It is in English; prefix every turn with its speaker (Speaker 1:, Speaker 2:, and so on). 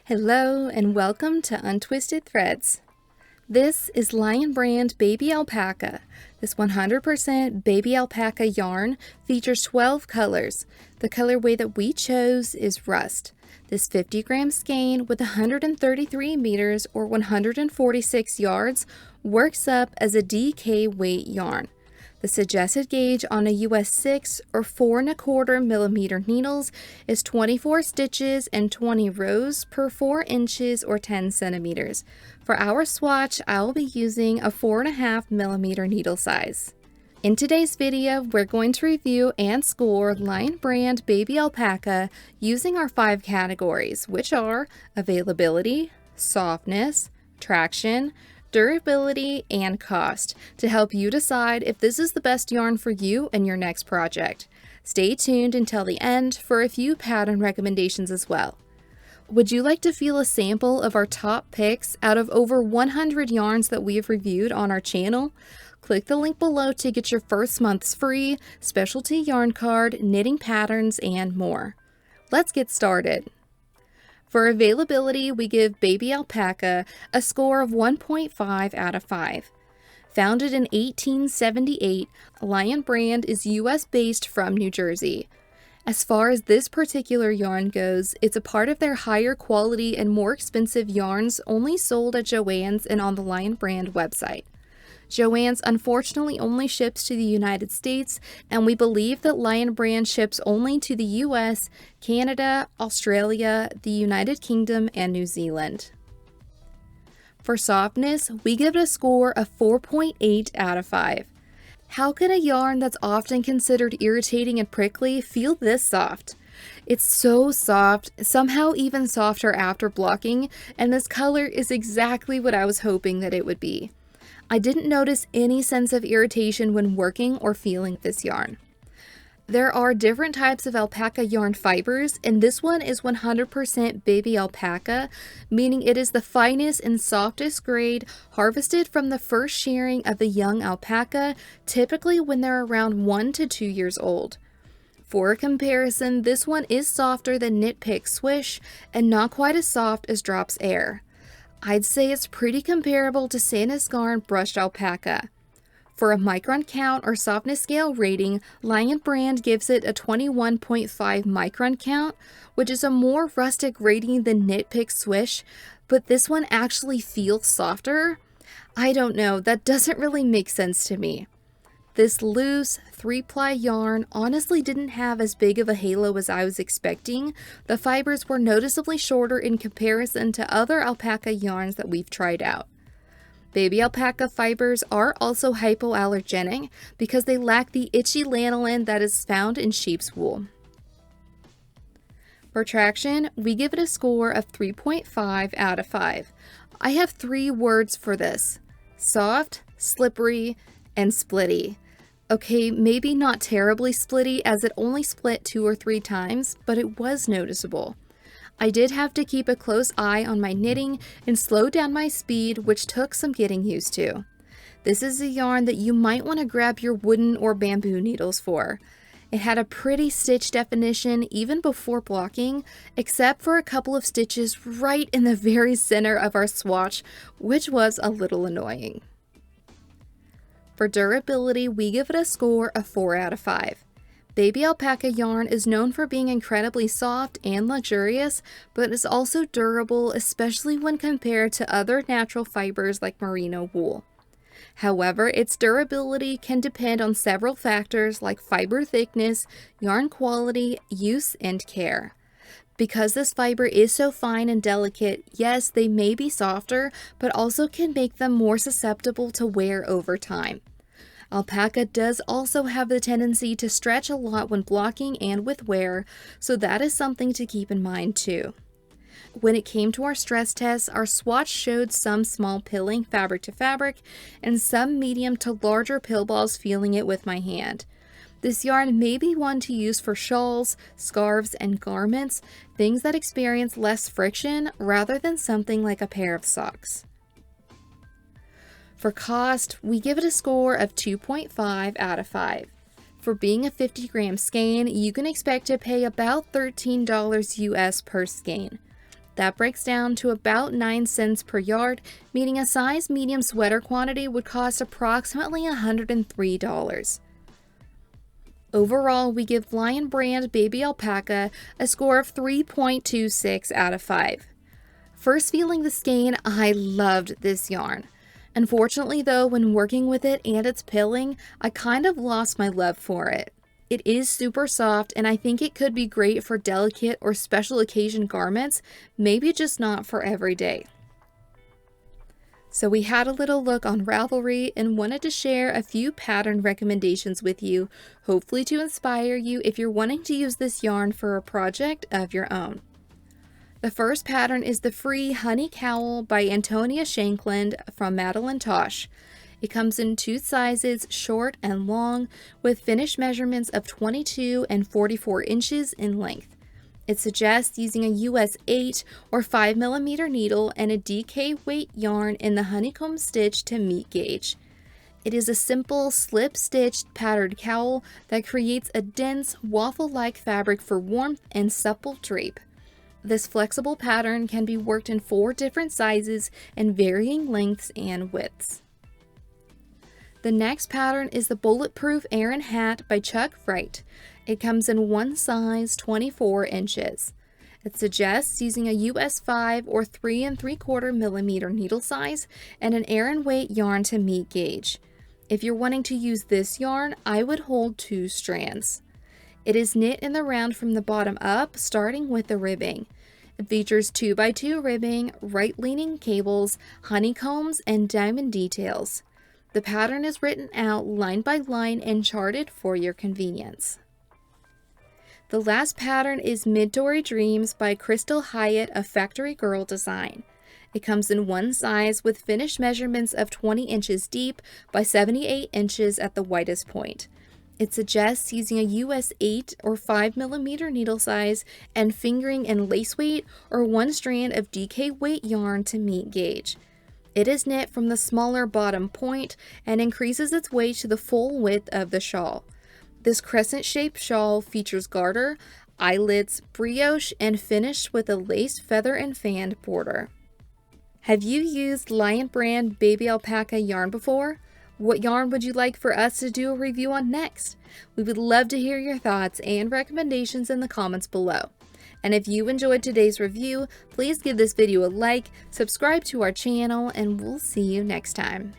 Speaker 1: Hello and welcome to Untwisted Threads. This is Lion Brand Baby Alpaca. This 100% baby alpaca yarn features 12 colors. The colorway that we chose is Rust. This 50-gram skein with 133 meters or 146 yards works up as a DK weight yarn. The suggested gauge on a US 6 or 4¼ millimeter needles is 24 stitches and 20 rows per 4 inches or 10 centimeters. For our swatch, I will be using a 4½ millimeter needle size. In today's video, we're going to review and score Lion Brand Baby Alpaca using our 5 categories, which are availability, softness, traction, durability, and cost, to help you decide if this is the best yarn for you and your next project. Stay tuned until the end for a few pattern recommendations as well. Would you like to feel a sample of our top picks out of over 100 yarns that we have reviewed on our channel? Click the link below to get your first month's free specialty yarn card, knitting patterns, and more. Let's get started. For availability, we give Baby Alpaca a score of 1.5 out of 5. Founded in 1878, Lion Brand is US-based from New Jersey. As far as this particular yarn goes, it's a part of their higher quality and more expensive yarns only sold at Joann's and on the Lion Brand website. Joann's unfortunately only ships to the United States, and we believe that Lion Brand ships only to the US, Canada, Australia, the United Kingdom, and New Zealand. For softness, we give it a score of 4.8 out of 5. How can a yarn that's often considered irritating and prickly feel this soft? It's so soft, somehow even softer after blocking, and this color is exactly what I was hoping that it would be. I didn't notice any sense of irritation when working or feeling this yarn. There are different types of alpaca yarn fibers, and this one is 100% baby alpaca, meaning it is the finest and softest grade harvested from the first shearing of the young alpaca, typically when they're around 1 to 2 years old. For a comparison, this one is softer than Knit Pick Swish and not quite as soft as Drops Air. I'd say it's pretty comparable to Santa's brushed alpaca. For a micron count or softness scale rating, Lion Brand gives it a 21.5 micron count, which is a more rustic rating than Knit Pick Swish, but this one actually feels softer. I don't know, that doesn't really make sense to me. This loose 3-ply yarn honestly didn't have as big of a halo as I was expecting. The fibers were noticeably shorter in comparison to other alpaca yarns that we've tried out. Baby alpaca fibers are also hypoallergenic because they lack the itchy lanolin that is found in sheep's wool. For traction, we give it a score of 3.5 out of 5. I have 3 words for this: soft, slippery, and splitty. Okay, maybe not terribly splitty as it only split 2 or 3 times, but it was noticeable. I did have to keep a close eye on my knitting and slow down my speed, which took some getting used to. This is a yarn that you might want to grab your wooden or bamboo needles for. It had a pretty stitch definition even before blocking, except for a couple of stitches right in the very center of our swatch, which was a little annoying. For durability, we give it a score of 4 out of 5. Baby alpaca yarn is known for being incredibly soft and luxurious, but is also durable, especially when compared to other natural fibers like merino wool. However, its durability can depend on several factors like fiber thickness, yarn quality, use, and care. Because this fiber is so fine and delicate, yes, they may be softer, but also can make them more susceptible to wear over time. Alpaca does also have the tendency to stretch a lot when blocking and with wear, so that is something to keep in mind too. When it came to our stress tests, our swatch showed some small pilling fabric to fabric and some medium to larger pill balls feeling it with my hand. This yarn may be one to use for shawls, scarves, and garments, things that experience less friction rather than something like a pair of socks. For cost, we give it a score of 2.5 out of 5. For being a 50-gram skein, you can expect to pay about $13 US per skein. That breaks down to about 9 cents per yard, meaning a size medium sweater quantity would cost approximately $103. Overall, we give Lion Brand Baby Alpaca a score of 3.26 out of 5. First feeling the skein, I loved this yarn. Unfortunately though, when working with it and its pilling, I kind of lost my love for it. It is super soft, and I think it could be great for delicate or special occasion garments, maybe just not for every day. So we had a little look on Ravelry and wanted to share a few pattern recommendations with you, hopefully to inspire you if you're wanting to use this yarn for a project of your own. The first pattern is the free Honey Cowl by Antonia Shankland from Madeline Tosh. It comes in 2 sizes, short and long, with finished measurements of 22 and 44 inches in length. It suggests using a US 8 or 5mm needle and a DK weight yarn in the honeycomb stitch to meet gauge. It is a simple slip-stitched patterned cowl that creates a dense, waffle-like fabric for warmth and supple drape. This flexible pattern can be worked in 4 different sizes and varying lengths and widths. The next pattern is the Bulletproof Aran hat by Wright. It comes in 1 size, 24 inches. It suggests using a US 5 or 3 3/4mm needle size and an Aran weight yarn to meet gauge. If you're wanting to use this yarn, I would hold 2 strands. It is knit in the round from the bottom up, starting with the ribbing. It features 2x2 ribbing, right-leaning cables, honeycombs, and diamond details. The pattern is written out line by line and charted for your convenience. The last pattern is Midori Dreams by Crystal Hiatt of Factory Girl Design. It comes in 1 size with finished measurements of 20 inches deep by 78 inches at the widest point. It suggests using a US 8 or 5mm needle size and fingering in lace weight or 1 strand of DK weight yarn to meet gauge. It is knit from the smaller bottom point and increases its weight to the full width of the shawl. This crescent-shaped shawl features garter, eyelets, brioche, and finished with a lace feather and fan border. Have you used Lion Brand Baby Alpaca yarn before? What yarn would you like for us to do a review on next? We would love to hear your thoughts and recommendations in the comments below. And if you enjoyed today's review, please give this video a like, subscribe to our channel, and we'll see you next time.